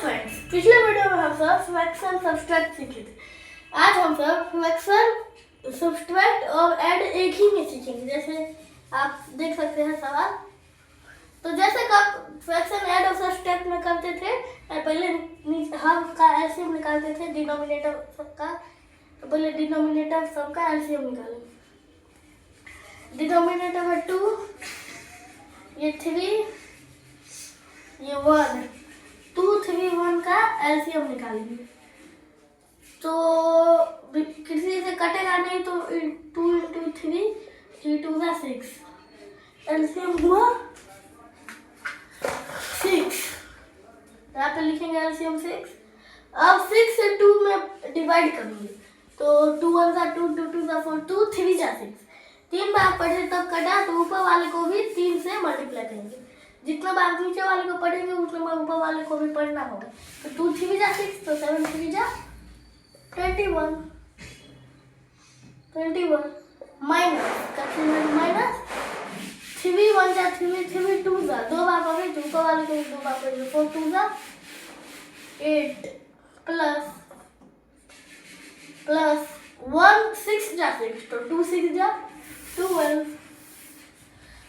Friends, पिछले video में हम सब फ्रैक्शन सब्सट्रैक्ट सीखे थे। आज हम सब फ्रैक्शन सब्सट्रैक्ट और ऐड एक ही में सीखेंगे। जैसे आप देख सकते हैं सवाल। तो जैसे कब फ्रैक्शन ऐड और सब्सट्रैक्ट में करते थे, पहले हम का एलसीएम निकालते थे, डिनोमिनेटर सबका। तो पहले डिनोमिनेटर सबका एलसीएम निकालेंगे। डिनोमिनेटर में 2, ये 3, ये 1, 2, 3, 1 का एलसीएम निकालेंगे। तो किसी से कटेगा नहीं, तो 2 × 3, 3 2 = 6, एलसीएम हुआ 6। यहाँ पे लिखेंगे एलसीएम 6। अब 6 से 2 में डिवाइड करेंगे। तो 2 1 = 2, 2 2 = 4, 2 3 = 6। 3 बार पढ़े तब कटा, तो ऊपर वाले को भी 3 से मल्टीप्लाई करेंगे। जितना बार नीचे वाले को पढ़ेंगे उतना बार ऊपर वाले को भी पढ़ना होगा। तो 2 3 = 6, तो 7 3 = 21, 21 माइनस 3 1 = 3, 3 2 = 2 बार पढ़े, तो ऊपर वाले को भी 2 बार पढ़ेंगे। 4 2 = 8 प्लस 1 6 = 6, तो 2 6 = 12।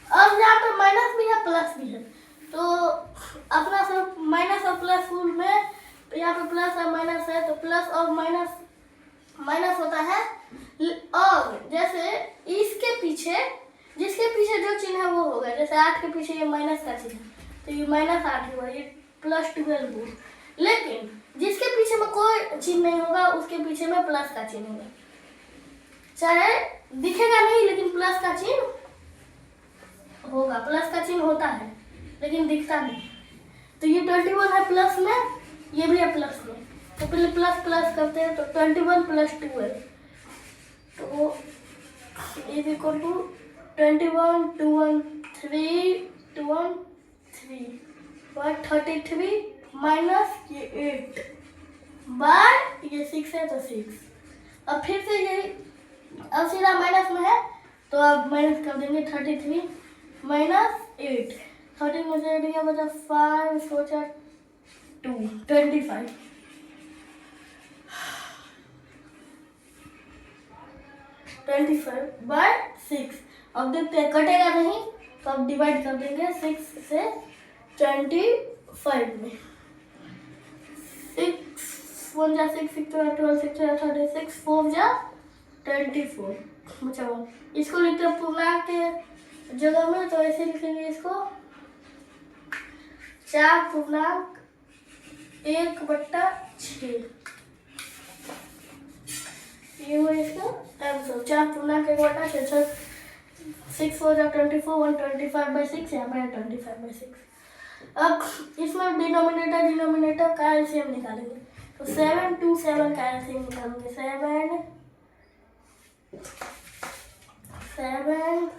अब यहाँ पे माइनस भी है प्लस भी है, तो अपना सब माइनस और प्लस रूल में यहाँ पे प्लस और माइनस है, तो प्लस और माइनस होता है। और जैसे इसके पीछे जिसके पीछे जो चिन्ह है वो होगा। जैसे 8 के पीछे ये माइनस का चिन्ह, तो ये -8 हुआ, ये +12 हुआ। लेकिन जिसके पीछे में कोई चिन्ह नहीं होगा उसके पीछे में प्लस का चिन्ह होगा। चाहे दिखेगा नहीं, लेकिन प्लस का चिन्ह होगा। प्लस का चिन्ह होता है लेकिन दिखता नहीं। तो ये 21 है प्लस में, ये भी है प्लस में। तो पहले प्लस प्लस करते हैं, तो 21 + 12, तो इज इक्वल टू 21 2 1 3 2 1 3 और 33 माइनस ये 8 बाय ये 6 है, तो 6। अब फिर से यही, अब सीधा माइनस में है, तो अब माइनस कर देंगे। 33 माइनस 8, 13 में से 8 गया बचा 5, सोचा 2, 25। 25 बाय 6। अब देखते हैं कटेगा नहीं, तो अब डिवाइड कर देंगे 6 से 25 में। 6 1 = 6, 6 2 = 12, 6 2 = 36, 4 = 24। बचा 1। इसको लिखते हैं पूर्णांक के जगह में, तो ऐसे लिखेंगे इसको 4 पूर्णांक 1/6। ये हुआ इसका आंसर, 4 पूर्णांक 1/6। 6 4 = 24, 125/6, यहाँ पे 25/6। अब इसमें डिनोमिनेटर का एलसीएम निकालेंगे। तो 7 2 7 का एलसीएम निकालेंगे। 7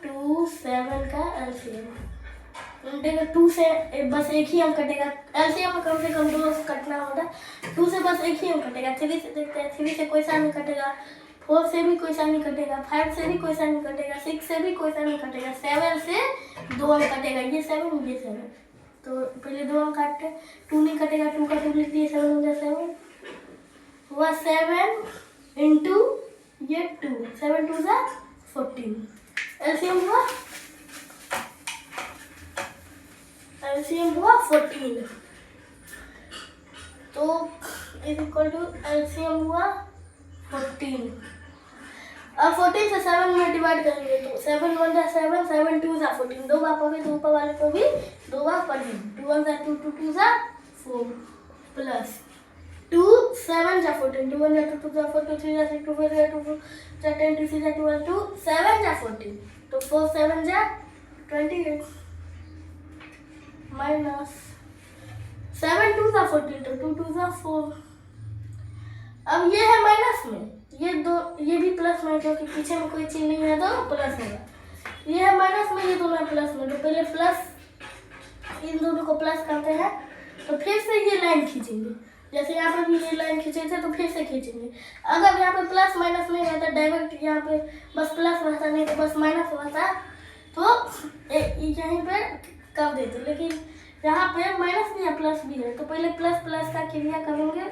2 7 का एलसीएम। 2 से बस एक ही अंक कटेगा। एलसीएम में कम से कम 2 कटना होगा। 2 से बस एक ही अंक कटेगा। 3 से देखते हैं, 3 से कोई सा नहीं कटेगा। 4 से भी कोई सा नहीं कटेगा। 5 से भी कोई सा नहीं कटेगा। 6 से भी कोई सा नहीं कटेगा। 7 से 2 अंक कटेगा। ये 7 ये 7, तो पहले 2 अंक काटते। 2 नहीं कटेगा, 2 का 2 लिख दिए, 7 हो गया 7 हुआ। 7 × ये 2, 7 2 = 14। एलसीएम हुआ 14। तो इज इक्वल टू एलसीएम हुआ 14। अब 14 से 7 में डिवाइड करेंगे, तो 7 1 = 7, 7 2 = 14। 2 बार पढ़े, तो ऊपर वाले को भी 2 बार पढ़े। 2 1 = 2, 2 2 = 4 प्लस 2 7 = 14, 2 1 = 2, 2 = 4, 2 3 = 6, 2 4 = 2, 2 10 2 6 = 12, 2 7 = 14, तो 4 7 = 28 माइनस 7 2 = 14, तो 2 2 = 4। अब ये है माइनस में, ये भी प्लस में, क्योंकि पीछे में कोई चीज नहीं है तो प्लस होगा। ये है माइनस में, ये दोनों प्लस में, तो पहले प्लस, इन दोनों को प्लस करते हैं। तो फिर से ये लाइन खींचेंगे। जैसे यहाँ पे भी ये लाइन खींचे थे, तो फिर से खींचेंगे। अगर यहाँ पे प्लस माइनस नहीं रहता, डायरेक्ट यहाँ पे बस प्लस रहता, नहीं तो बस माइनस रहता, तो यहीं पे कर देते। लेकिन यहाँ पे माइनस भी है प्लस भी है, तो पहले प्लस प्लस का क्रिया करेंगे।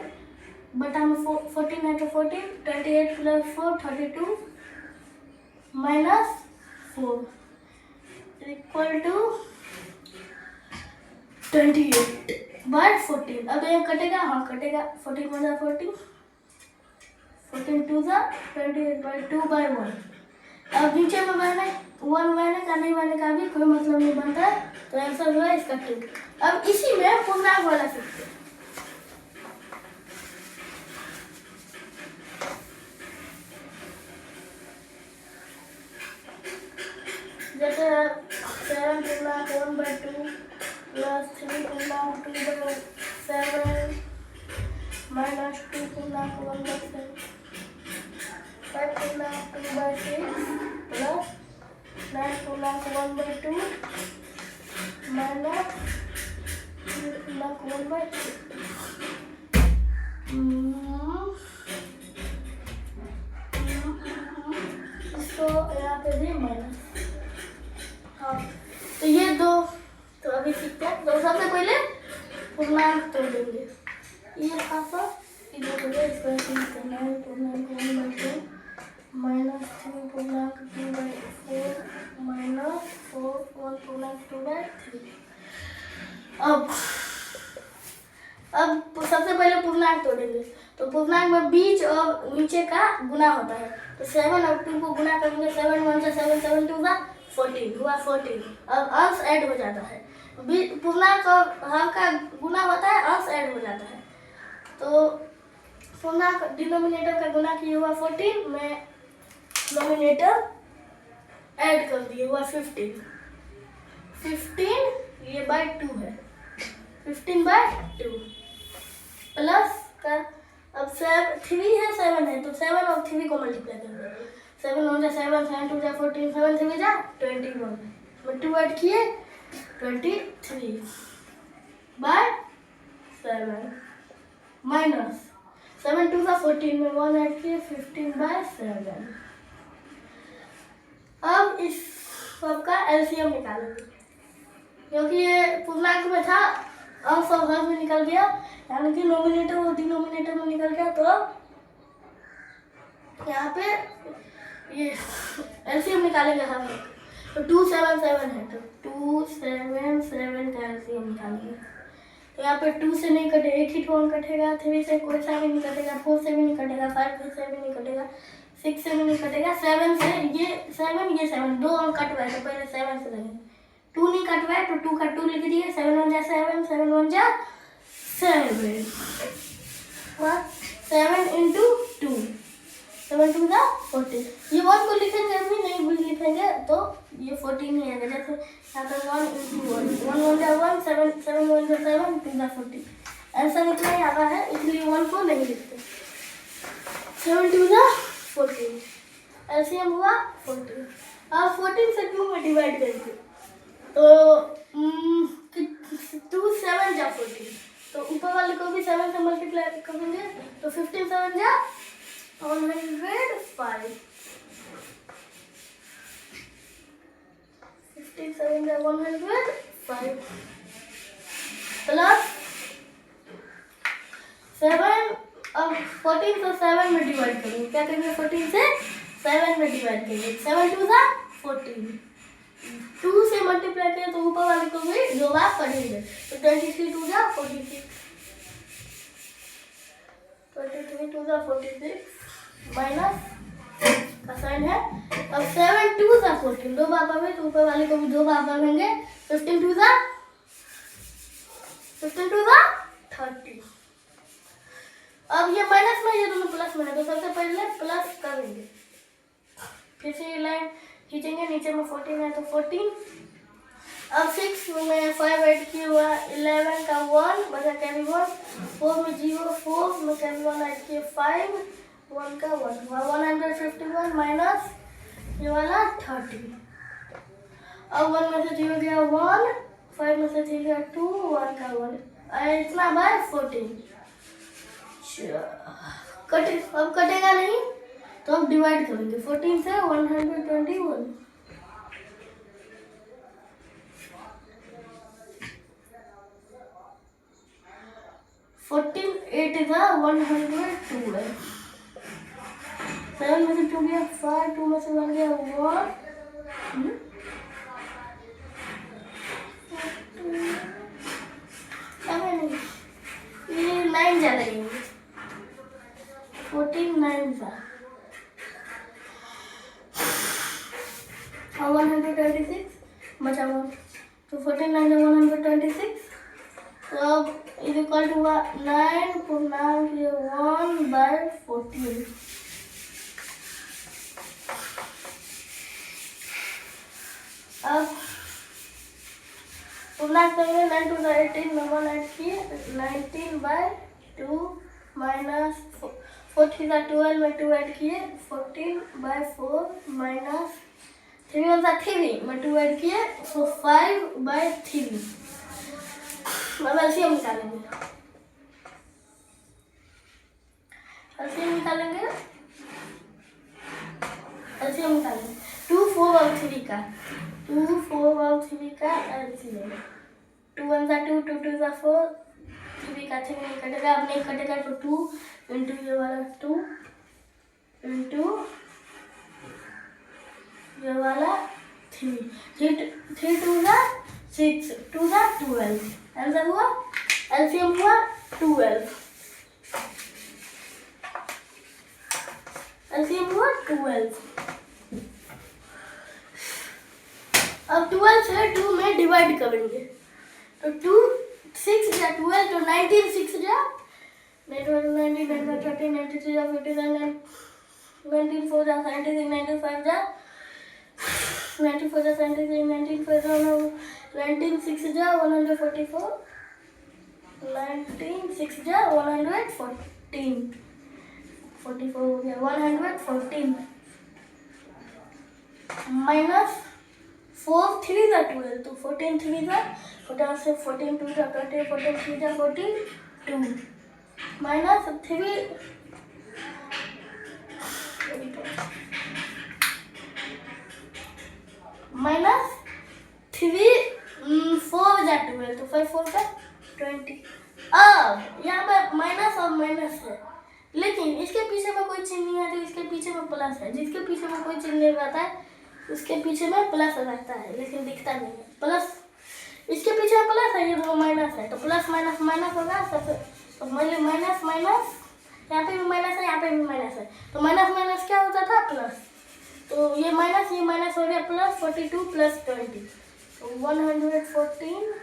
बटा में 14 है तो 14, 28 प्लस 4 32 माइनस 4 इक्वल टू 28/14। अब ये कटेगा, हाँ कटेगा, 14 1 जा 14, 14 2 जा 28/2/1। अब नीचे में मैंने 1 महीने का नहीं महीने का भी कोई मतलब नहीं बनता है, तो आंसर हुआ इसका 2। अब इसी में पूर्णांक वाला सीखते हैं। जैसे 7 पूर्णांक 1/2 प्लस 3 पूर्णांक 2/7 माइनस 2 पूर्णांक 1/7 5 पूर्णांक 2/6 प्लस 9 पूर्णांक 1/2 माइनस 3 पूर्णांक 1/2। इसको यहाँ पे भी माइनस, हाँ तो ये दो, तो अभी सीखते हैं। तो सबसे पहले पूर्णांक तोड़ देंगे, ये खासा इधर हो गया, इसको ऐसे करना है। पूर्णांक 1/2 माइनस 3 पूर्णांक 2/4 माइनस 4 1 पूर्णांक 2/3। अब सबसे पहले पूर्णांक तोड़ेंगे, तो पूर्णांक में बीच और नीचे का गुना होता है, तो 7 और 2 को गुना करेंगे। 7 1 जा 7 7 2 जा 14 हुआ 14। अब अंश ऐड हो जाता है, पूर्णांक और हर का गुना होता है, अंश ऐड हो जाता है। तो पूर्णांक डिनोमिनेटर का गुना किया हुआ 14 में नोमिनेटर ऐड कर दिए हुआ 15 ये बाय 2 है, 15/2 प्लस का। अब 3 है 7 है, तो 7 और 3 को मल्टीप्लाई करेंगे। 7 1 जा 7 7 2 जा 14 7 3 जा 21 में 2 ऐड किए 23/7 माइनस 7 2 जा 14 में 1 ऐड किए 15/7। अब इस सबका एलसीएम निकालेंगे, क्योंकि ये पूर्णांक में था, अंश और हर में निकल गया, यानी कि नोमिनेटर और डिनोमिनेटर में निकल गया। तो यहाँ पे ये एलसीएम निकालेंगे हम, तो 277 है, तो 277 का एलसीएम निकालेंगे। तो यहाँ पे 2 से नहीं कटे, एक ही टोन कटेगा, 3 से कोई सा भी नहीं कटेगा, 4 से भी नहीं कटेगा, 5 से भी नहीं कटेगा, 6 से भी नहीं कटेगा, 7 से ये 7 दो अंक कटवाए, तो पहले 7 से लगेंगे। 2 नहीं कटवाए तो 2 का 2 लिख दिए, 7 1 जा 7 7 1 जा 7 7 into 2 7 2 जा 14। ये 1 को लिखेंगे अभी नहीं भी लिखेंगे तो ये 14 ही आएगा। जैसे यहाँ पे 1 into 1 1 1 जा 1 7 7 1 जा 7 2 जा 14, ऐसा इतना ही आता है, इसलिए 1 को नहीं लिखते। 7 2 जा 14, एलसीएम हुआ 14। अब 14 से 2 में डिवाइड करेंगे, तो 2 7 जा 14, तो ऊपर वाले को भी 7 से मल्टीप्लाई करेंगे, तो 15 7 जा 105, 15 7 जा 105 प्लस 7। अब 14 से 7 में डिवाइड करेंगे, क्या करेंगे 14 से 7 में डिवाइड करेंगे, 7 2 जा 14, 2 से मल्टीप्लाई करें तो ऊपर वाले को भी 2 बार पढ़ेंगे, तो 23 2 जा 46, 23 2 जा 46 माइनस का साइन है। अब 7 2 जा 14, 2 बार पढ़े तो ऊपर वाले को भी 2 बार पढ़ेंगे, 15 2 जा 30। अब ये माइनस में, ये दोनों प्लस में है, तो सबसे पहले प्लस करेंगे, फिर से ये लाइन खींचेंगे, नीचे में 14 है तो 14। अब 6 में 5 ऐड किया हुआ, 11 का 1 बचा कैरी 1, 4 में 0 4 में कैरी 1 ऐड किए 5 1 का 1 हुआ 151 माइनस ये वाला 30। अब 1 में से 0 गया 1, 5 में से 3 गया 2, 1 का 1, इतना बाय 14। अब कटेगा नहीं, तो अब डिवाइड करेंगे 14 से 121, 14 8 is 112. 7 में से 2 गया 5, 2 में से 1 गया 1. ये 9 जा लगेंगे. 14 9 जा 126 बचा 1. तो 14 9 जा 126. तो अब इज इक्वल टू 9 पूर्णांक 1/14. अब पूर्णांक करेंगे 9 to 18 में 1 ऐड किए 19/2 माइनस 40 का 12 में 2 ऐड किए 14/4 माइनस 3 का 3 में 2 ऐड किए तो 5/3. अब एलसीएम निकालेंगे. एलसीएम निकालेंगे 2 4 और 3 का 2 4 और 3 का एलसीएम. 2 1 जा 2 2 2 जा 4 3 का 3 नहीं कटेगा. अब नहीं कटेगा तो 2 इंटू ये वाला 2 इंटू ये वाला 3 3 2 जा 6 2 जा 12. आंसर हुआ एलसीएम हुआ 12. एलसीएम हुआ 12. अब 12 से 2 में डिवाइड करेंगे तो 2 6 जा 12 तो 19 6 जा 19 19 30 93 जा 59 19 4 जा 96 95 जा 94 जा 76 95 जा 19 6 जा 144 19 6 जा 114 44 हो गया 114 माइनस 4 3 जा 12 तो 14 3 जा 50 से 14 2 जा 20 14 3 जा 42 माइनस 3 माइनस 3 4 जा 12 तो 5 4 का 20. अब यहाँ पे माइनस और माइनस है लेकिन इसके पीछे में कोई चिन्ह नहीं है तो इसके पीछे में प्लस है. जिसके पीछे में कोई चिन्ह नहीं रहता है उसके पीछे में प्लस रहता है लेकिन दिखता नहीं है. प्लस इसके पीछे में प्लस है ये दो माइनस है तो प्लस माइनस माइनस होगा. सबसे तो मतलब माइनस माइनस यहाँ पे भी माइनस है यहाँ पे भी माइनस है तो माइनस माइनस क्या होता था प्लस. तो ये माइनस हो गया प्लस 42 प्लस 20 तो 114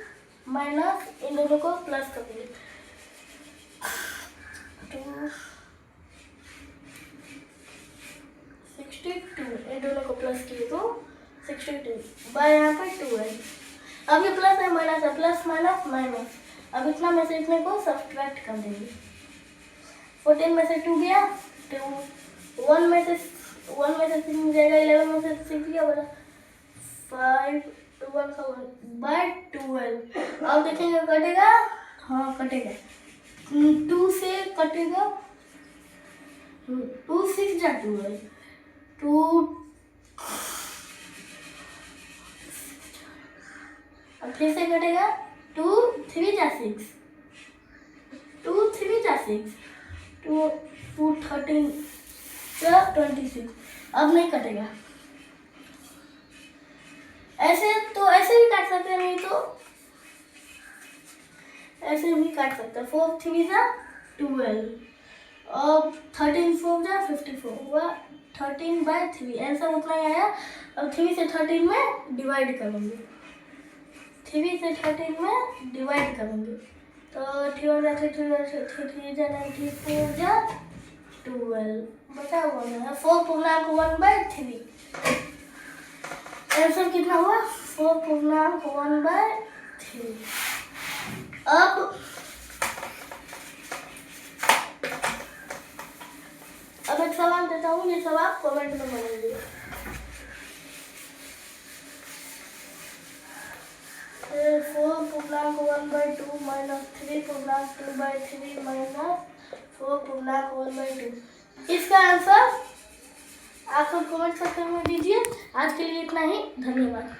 माइनस इन दोनों को प्लस कर देंगे 62 इन दोनों को प्लस किए तो 62 बाय यहाँ पर 2 है. अब ये प्लस है माइनस है प्लस माइनस माइनस. अब इतना में से इतने को सब्ट्रैक्ट कर देंगे. 14 में से 2 गया तो 1 में से 3 जाएगा 11 में से 6 गया बोला 5 1 का 1 बाय 12. अब देखेंगे कटेगा. हाँ कटेगा 2 से कटेगा 2 6 जा 12 2 अब फिर से कटेगा 2 3 जा 6 2 3 जा 6 2 2 13 जा 26. अब नहीं कटेगा. ऐसे तो ऐसे भी काट सकते हैं नहीं तो ऐसे भी काट सकते हैं. 4 3 जा 12 और 13 4 जा 54 हुआ 13/3. आंसर उतना ही आया. अब 3 से 13 में डिवाइड करेंगे 3 से 13 में डिवाइड करेंगे तो 3 जा 3 जा 94 जा 12 बचा हुआ है 4 पूर्णांक 1/3. आंसर कितना हुआ 4 पूर्णांक 1/3. अब एक सवाल देता हूँ ये सब आप कमेंट में बनाइए. 4 पूर्णांक 1/2 माइनस 3 पूर्णांक 2/3 माइनस 4 पूर्णांक 1/2. इसका आंसर आप सब कमेंट सेक्शन में दीजिए. आज के लिए इतना ही. धन्यवाद.